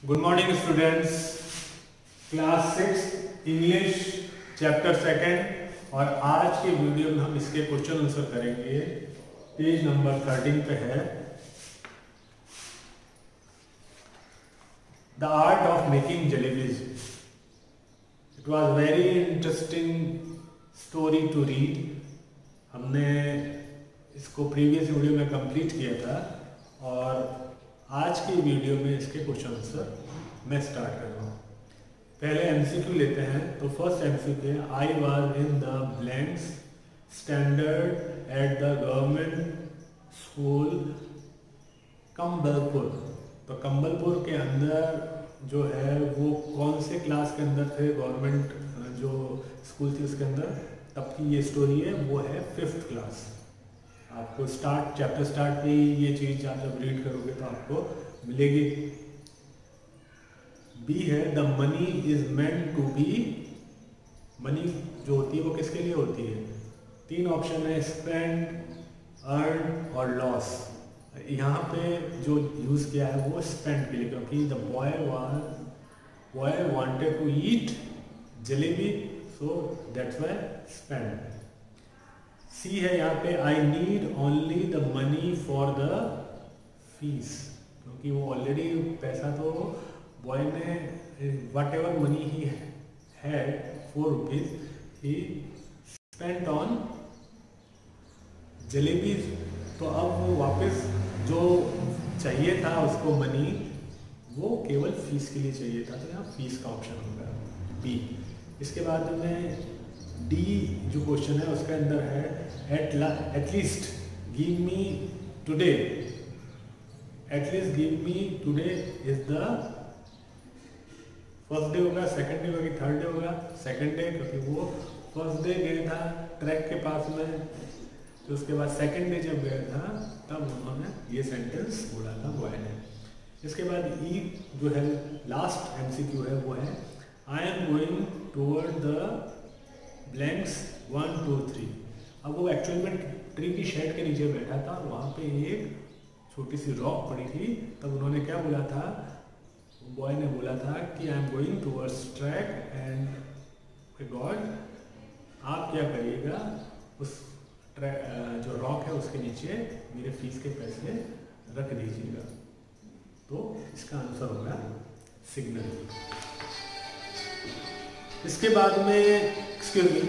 Good morning students, class 6 English chapter second. और आज के वीडियो में हम इसके क्वेश्चन आंसर करेंगे। पेज नंबर 13 पे है the art of making jalebis. It was very interesting story to read. हमने इसको प्रीवियस वीडियो में कंप्लीट किया था और आज की वीडियो में इसके क्वेश्चन आंसर मैं स्टार्ट कर रहा हूँ। पहले एमसीक्यू लेते हैं। तो फर्स्ट एमसीक्यू है, I was in the blanks standard at the government school Kambalpur. तो कंबलपुर के अंदर जो है वो कौन से क्लास के अंदर थे? गवर्नमेंट जो स्कूल थी उसके अंदर। तब की ये स्टोरी है, वो है 5th क्लास। आपको चैप्टर स्टार्ट पे ये चीज आप जब रीड करोगे तो आपको मिलेगी। बी है, the money is meant to be. Money जो होती है वो किसके लिए होती है? 3 ऑप्शन है, स्पेंड, अर्न और लॉस। यहाँ पे जो यूज किया है वो स्पेंड के लिए, क्योंकि the boy wanted to eat jalebi, so that's why spend. See है यहाँ पे, I need only the money for the fees, क्योंकि वो ऑलरेडी पैसा तो बॉय ने whatever money he had 4 rupees he spent on jalebis. तो अब वो वापस जो चाहिए था उसको मनी, वो केवल फीस के लिए चाहिए था, तो यहाँ फीस का ऑप्शन होगा बी। इसके बाद में डी जो क्वेश्चन है उसके अंदर है, at least give me today. At least give me today is the first day होगा, सेकंड डे होगा, थर्ड डे होगा? सेकंड डे, क्योंकि वो फर्स्ट डे गया था ट्रैक के पास में, तो उसके बाद सेकंड डे जब गया था तब उन्होंने ये सेंटेंस बोला था बॉय ने। इसके बाद ई जो है लास्ट एमसीक्यू है, वो है, I am going toward the blanks 1 2 3। अब वो एक्चुअल में ट्री की शेड के नीचे बैठा था, वहाँ पे एक छोटी सी रॉक पड़ी थी। तब उन्होंने क्या बोला था? बॉय ने बोला था कि I am going towards track and God, आप क्या करिएगा, उस जो रॉक है उसके नीचे मेरे फीस के पैसे रख दीजिएगा। तो इसका आंसर होगा सिग्नल। इसके बाद में एक्सक्यूज मी,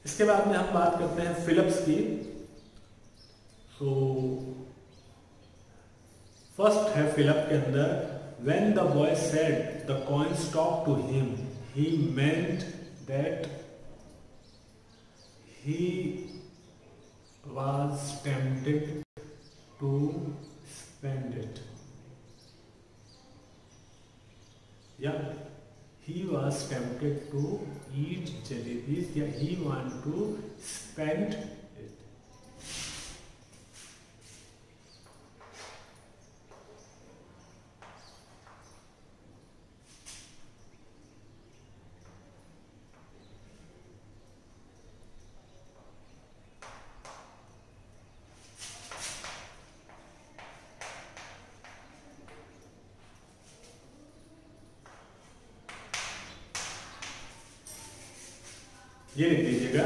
इसके बाद में हम बात करते हैं फिलिप्स की। तो फर्स्ट है फिलिप के अंदर, when the boy said the coins talk to him, he meant that he was tempted to spend it. Yeah, he was tempted to eat jalebis. Yeah, he want to spend it. ये लिख दीजिएगा,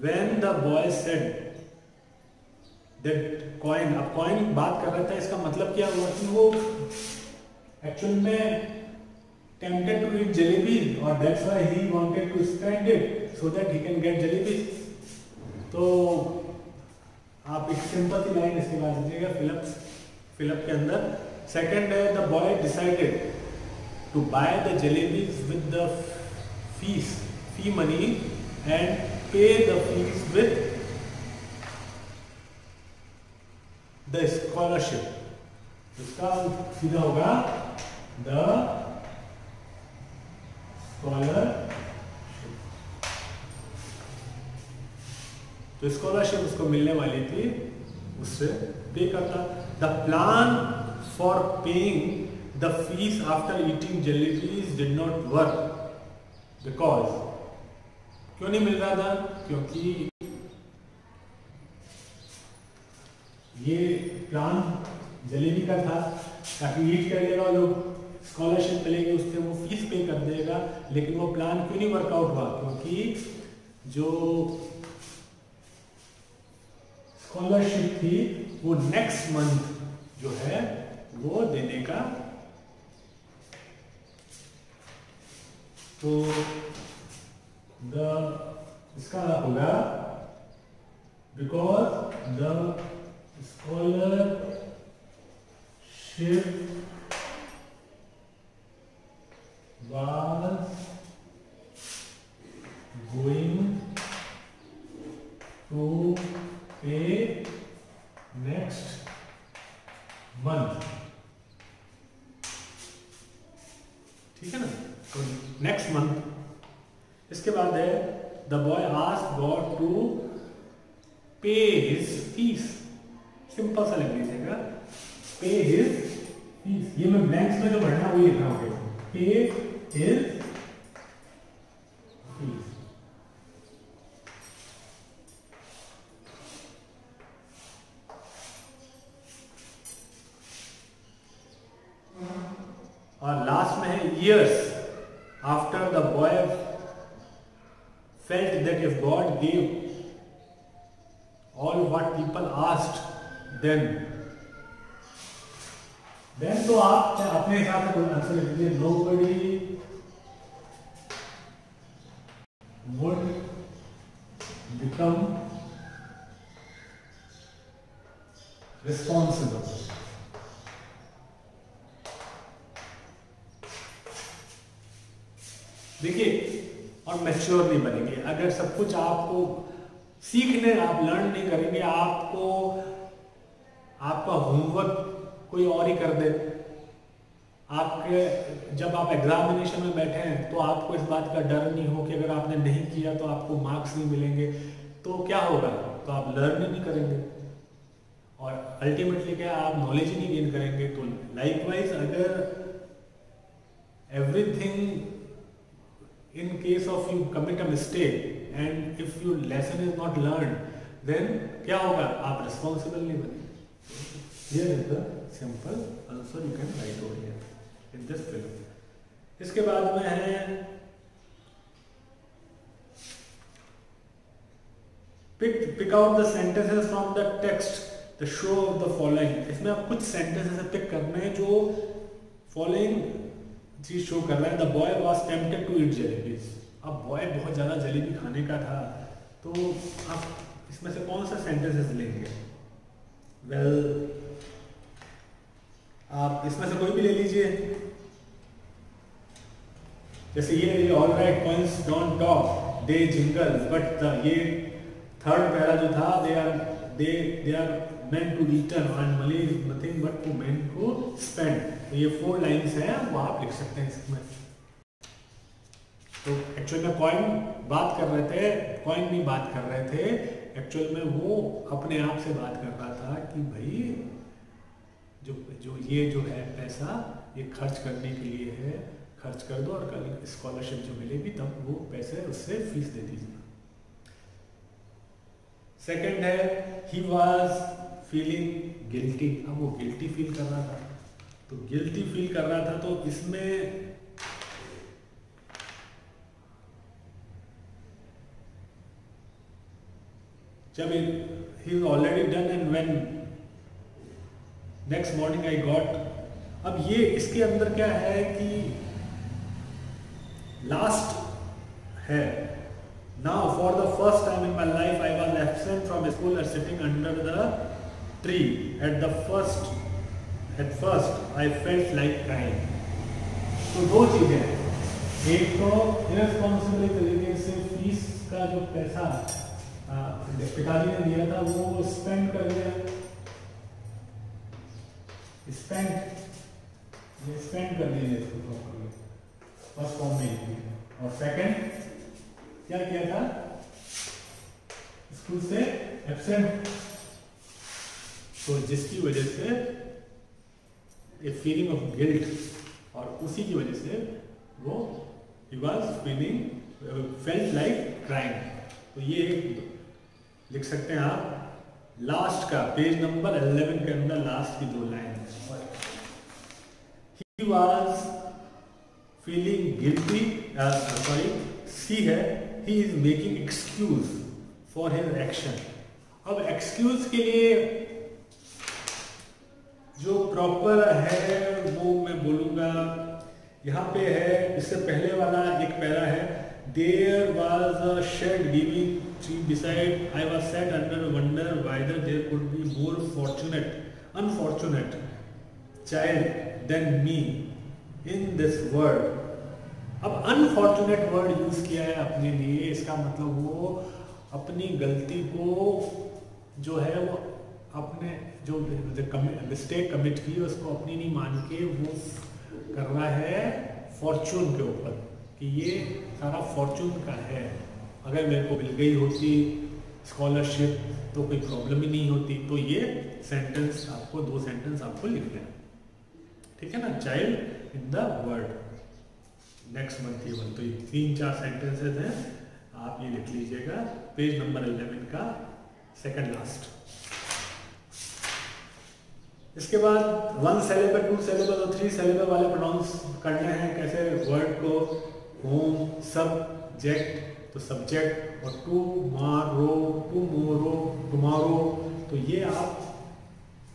when the boy said that coin। अब coin बात कर रहा था, इसका मतलब क्या हुआ कि वो एक्चुअल में tempted to eat जलेबी और that's why he wanted to spend it so that he can get jalebi. तो आप एक सिंपल सी लाइन इसके बाद दीजिएगा फिलिप के अंदर। सेकंड है, the boy decided to buy the jalebis with the fee money and pay the fees with the scholarship। इसका सीधा होगा the scholarship। तो स्कॉलरशिप उसको मिलने वाली थी, उससे पे करता। The plan for paying the fees after eating jalebis did not work because क्यों नहीं मिल रहा था? क्योंकि ये प्लान जलेबी का था, ताकि ईट कर लेगा, लोग स्कॉलरशिप मिलेगी उससे वो फीस पे कर देगा। लेकिन वो प्लान क्यों नहीं वर्कआउट हुआ? क्योंकि जो स्कॉलरशिप थी वो नेक्स्ट मंथ जो है वो देने का, तो इसका होगा because the scholarship was going to pay next month। ठीक है ना? तो नेक्स्ट मंथ। इसके बाद है the boy asked God to pay his fees. Simple सा लिख लीजिएगा, पे हिज फीस। ये मैं ब्लैंक्स में जो भरना वही लिखना होगा, पे हिज फीस। और लास्ट में है years after the boy felt that if God gave all what people asked, then तो आप अपने हिसाब से कोई आंसर लिख लीजिए। nobody would become responsible। देखिए, और मैच्योर नहीं बनेंगे अगर सब कुछ आपको सीखने, आप लर्न नहीं करेंगे, आपका होमवर्क कोई और ही कर दे। आपके जब आप एग्जामिनेशन में बैठे हैं तो आपको इस बात का डर नहीं हो कि अगर आपने नहीं किया तो आपको मार्क्स नहीं मिलेंगे, तो क्या होगा? तो आप लर्न ही नहीं करेंगे और अल्टीमेटली क्या, आप नॉलेज ही नहीं गेन करेंगे। तो लाइकवाइज अगर everything in case of you commit a mistake and if your lesson is not learned, then क्या होगा? आप responsible नहीं बनेंगे। Here is the simple answer you can write over here in this film। इसके बाद में है pick out the sentences from the text the show of the following। इसमें आप कुछ sentences पिक करने हैं जो following चीज शो कर रहा है। The boy was tempted to eat jalebis. अब बॉय बहुत ज्यादा जलेबी खाने का था, तो आप इसमें से कौन सा सेंटेंसेस लेंगे? वेल, आप इसमें से कोई भी ले लीजिए। जैसे ये all right coins don't talk they jingles, but ये थर्ड पैरा जो था, they are meant to return and money is nothing but to meant to spend। तो ये 4 लाइन्स हैं, वो आप लिख सकते हैं इसमें। तो एक्चुअल में कॉइन बात कर रहे थे, कॉइन नहीं बात कर रहे थे, एक्चुअल में वो अपने आप से बात कर रहा था कि भाई जो ये जो है पैसा ये खर्च करने के लिए है, खर्च कर दो और कल स्कॉलरशिप जो मिलेगी तब वो पैसे उससे फीस दे दीजिए। सेकंड है ही वाज फीलिंग गिल्टी। अब वो गिल्टी फील कर रहा था, तो गिल्टी फील कर रहा था तो इसमें जब he is already done and when next morning I got. अब ये इसके अंदर क्या है कि लास्ट है। Now for the first time in my life I was absent from school and sitting under the tree। At first I felt like crying। तो दो चीजें हैं, एक तो इरेस्पॉन्सिबल तरीके से फीस का जो पैसा पिताजी ने दिया था वो स्पेंड कर दिया, स्पेंड कर दिया इसको प्रॉपर्ली, फर्स्ट फॉर्म में। और सेकंड क्या किया था? स्कूल से एब्सेंट, तो जिसकी वजह से एक फीलिंग ऑफ गिल्ट और उसी की वजह से वो he was feeling felt like crying. तो ये लिख सकते हैं आप लास्ट का पेज नंबर 11 के अंदर लास्ट की 2 line. He was feeling guilty, सी है, he is making excuse for his action। अब एक्सक्यूज के लिए जो प्रॉपर है वो मैं बोलूंगा, यहाँ पे है, इससे पहले वाला एक पैरा है, there was a shade giving tree beside, I was set under wonder whether there could be more unfortunate child than me in this world. अब अनफॉर्चुनेट वर्ड यूज किया है अपने लिए, इसका मतलब वो अपनी गलती को जो है वो अपने जो मिस्टेक कमिट की उसको अपनी नहीं मान के वो कर रहा है फॉर्चून के ऊपर, कि ये सारा फॉर्चून का है। अगर मेरे को मिल गई होती स्कॉलरशिप तो कोई प्रॉब्लम ही नहीं होती। तो ये सेंटेंस आपको 2 सेंटेंस आपको लिखने हैं, ठीक है ना, child in the world next month ये 1। तो ये 3-4 सेंटेंसेस हैं, आप ये लिख लीजिएगा पेज नंबर 11 का सेकंड लास्ट। इसके बाद 1 syllable 2 syllable और 3 syllable वाले प्रोनाउंस करने हैं। कैसे? वर्ड को होम सब्जेक्ट, तो सब्जेक्ट, और टुमारो टुमारो, तो ये आप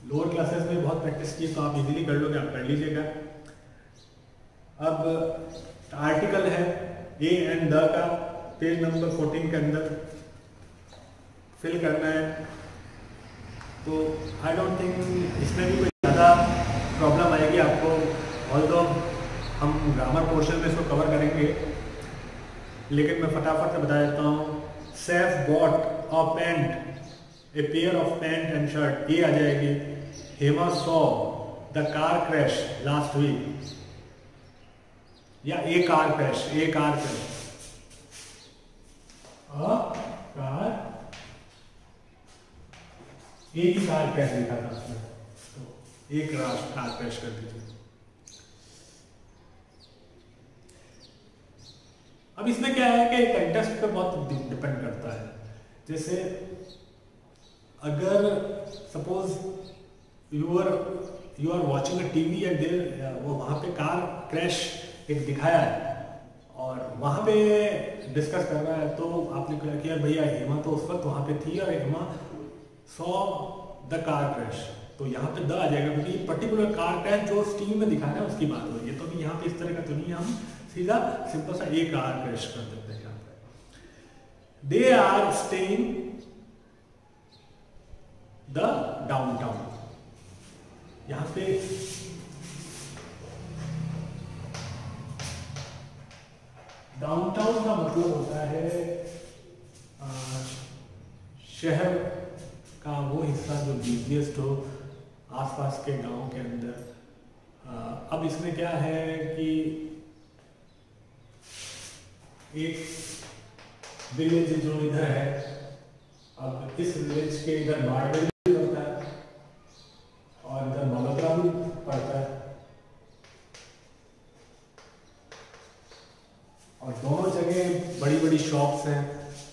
लोअर क्लासेस में बहुत प्रैक्टिस की तो आप इजीली कर लोगे, आप कर लीजिएगा। अब आर्टिकल है ए एंड द का, पेज नंबर 14 के अंदर फिल करना है। तो आई डोंट थिंक इसमें भी कोई ज़्यादा प्रॉब्लम आएगी आपको, ऑल्दो हम ग्रामर पोर्शन में इसको कवर करेंगे, लेकिन मैं फटाफट से बता देता हूँ। Saif bought a pant, a pair of pant and shirt, ये आ जाएगी। Hema saw the car crash last week, या a car crash, a car crash, एक ही कार क्रैश लिखा था उसमें, तो एक कार क्रैश कर दीजिए। अब इसमें क्या है कि कंटेक्स्ट पे बहुत डिपेंड करता है। जैसे अगर suppose you are watching a TV and there, वो वहाँ पे कार क्रैश एक दिखाया है और वहाँ पे डिस्कस कर रहा है, तो आपने कहा कि यार भैया हेमा तो उस वक्त वहाँ पे थी और Hema saw the car crash, तो यहाँ पे द आ जाएगा, क्योंकि पर्टिकुलर कार क्रैश जो उस टीवी में दिखाना है उसकी बात हो रही है। तो अभी यहाँ पे इस तरह का तो नहीं, हम सीधा सिंपल सा एक कार क्रैश कर देते हैं यहाँ पे। They are staying the downtown, यहाँ पे डाउनटाउन का मतलब होता है शहर का वो हिस्सा जो बिजिएस्ट हो आसपास के गांव के अंदर। अब इसमें क्या है कि एक विलेज जो इधर है, अब इस विलेज के इधर बारडोली भी होता है और इधर मल्होत्रा भी पड़ता है, और दोनों जगह बड़ी बड़ी शॉप्स हैं,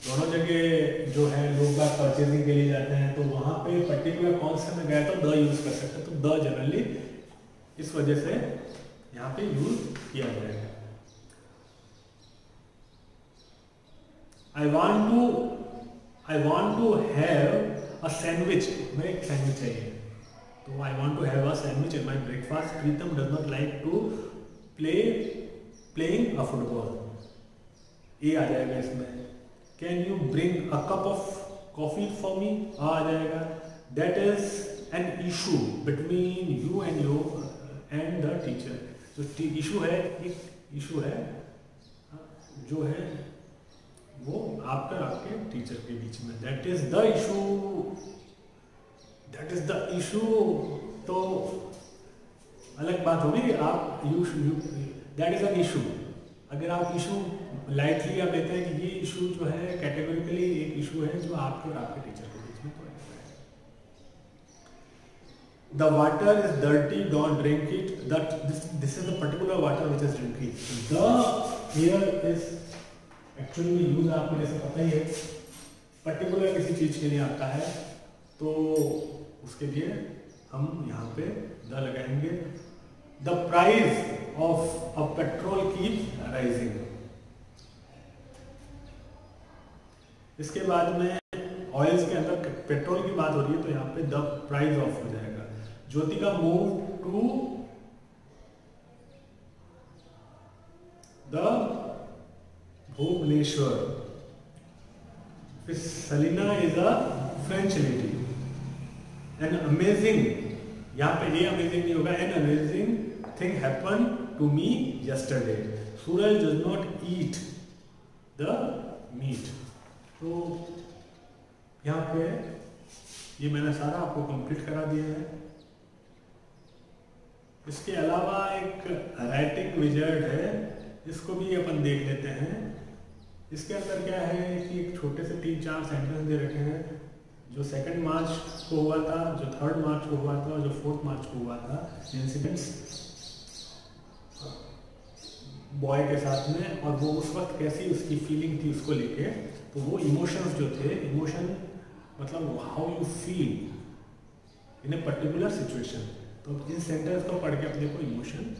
दोनों जगह जो है लोग बाग परचेजिंग के लिए जाते हैं। तो वहाँ पे पर्टिकुलर कौन से में गया तो द यूज कर सकते हैं, तो द जनरली इस वजह से यहाँ पे यूज किया जाएगा। I want to have a sandwich, मेरे एक सैंडविच चाहिए, तो I want to have a sandwich in my breakfast. Pritam does not like to playing a football, ये आ जाएगा इसमें। Can you bring a cup of coffee for me, आ जाएगा। That is an issue between you and the teacher, जो issue है, एक issue है जो है वो आपके टीचर के बीच में, दैट इज द इशू। तो अलग बात होगी, आप दैट इज एन इशू। अगर आप इशू लाइटली आप लेते हैं कि ये इशू जो है कैटेगोरिकली एक इशू है जो आपके और आपके टीचर के बीच में तो है। The water is dirty, don't drink it, this is the particular water which is drinking. The here is actually में यूज आपको जैसे पता ही है, पर्टिकुलर किसी चीज के लिए आता है तो उसके लिए हम यहाँ पे द लगाएंगे। The price of a petrol keep rising. इसके बाद में ऑयल्स के अंदर पेट्रोल की बात हो रही है तो यहाँ पे द प्राइस ऑफ हो जाएगा। ज्योति का move to the Bhubaneswar. Selena is a French lady. An amazing, यहाँ पे ये अमेजिंग नहीं होगा, an amazing thing happen to me yesterday. Suraj does not eat the meat. तो यहाँ पे ये मैंने सारा आपको कंप्लीट करा दिया है। इसके अलावा एक राइटिंग विजर्ड है, इसको भी अपन देख लेते हैं। इसके अंदर क्या है कि एक छोटे से 3-4 सेंटेंस दे रखे हैं। जो 2 मार्च को हुआ था, जो 3 मार्च को हुआ था और जो 4 मार्च को हुआ था इंसिडेंट्स बॉय के साथ में, और वो उस वक्त कैसी उसकी फीलिंग थी उसको लेके। तो वो इमोशंस जो थे, इमोशन मतलब how you feel in a particular situation. तो इन सेंटेंस को पढ़ के अपने को इमोशन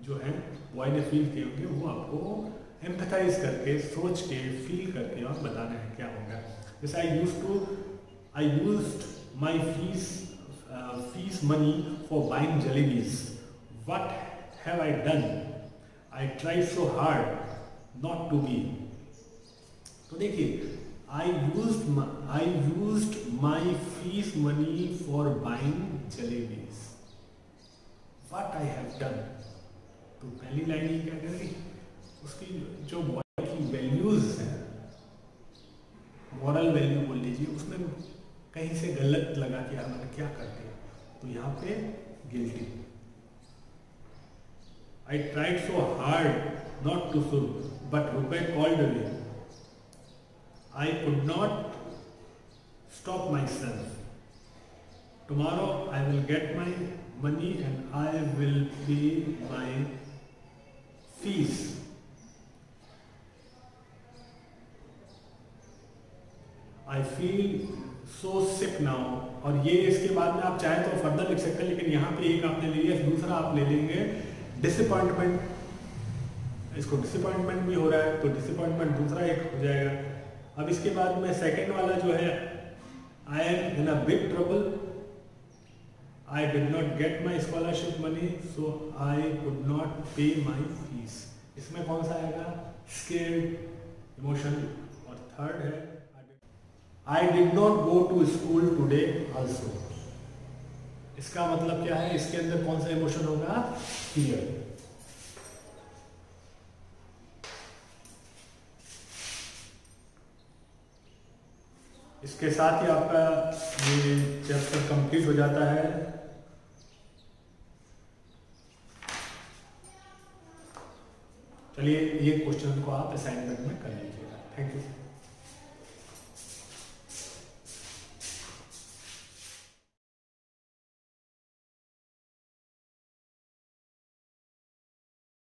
जो है बॉय ने फील किए होंगे वो आपको एम्पैथाइज करके, सोच के, फील करके और बताना है क्या होगा। जैसे I used my fees money for buying jalebis. What have I done? I try so hard not to be. तो देखिए, I used my fees money for buying jalebis. What I have done? तो पहली लाइन ही क्या करेगी, उसकी जो boy की values है, मॉरल वैल्यू बोल लीजिए, उसमें कहीं से गलत लगा कि यार मैंने क्या कर दिया, तो यहाँ पे guilty. I tried so hard not to sue, but रुपए called me. I could not stop myself. Tomorrow I will get my money and I will pay my fees. I feel so sick now. और ये इसके बाद में आप चाहे तो further लिख सकते हैं, लेकिन यहाँ पे एक आपने ले लिया, दूसरा आप ले लेंगे डिसअपॉइंटमेंट। इसको डिसअपॉइंटमेंट भी हो रहा है तो डिसअपॉइंटमेंट दूसरा एक हो जाएगा। अब इसके बाद में सेकंड वाला जो है, I am in a big trouble, I did not get my scholarship money so I could not पे माई फीस। इसमें कौन सा आएगा? Scared emotion. और थर्ड है, I did not go to school today also. इसका मतलब क्या है? इसके अंदर कौन सा इमोशन होगा? फियर। इसके साथ ही आपका ये चैप्टर कंप्लीट हो जाता है। चलिए, ये क्वेश्चन को आप असाइनमेंट में कर लीजिएगा। Thank you.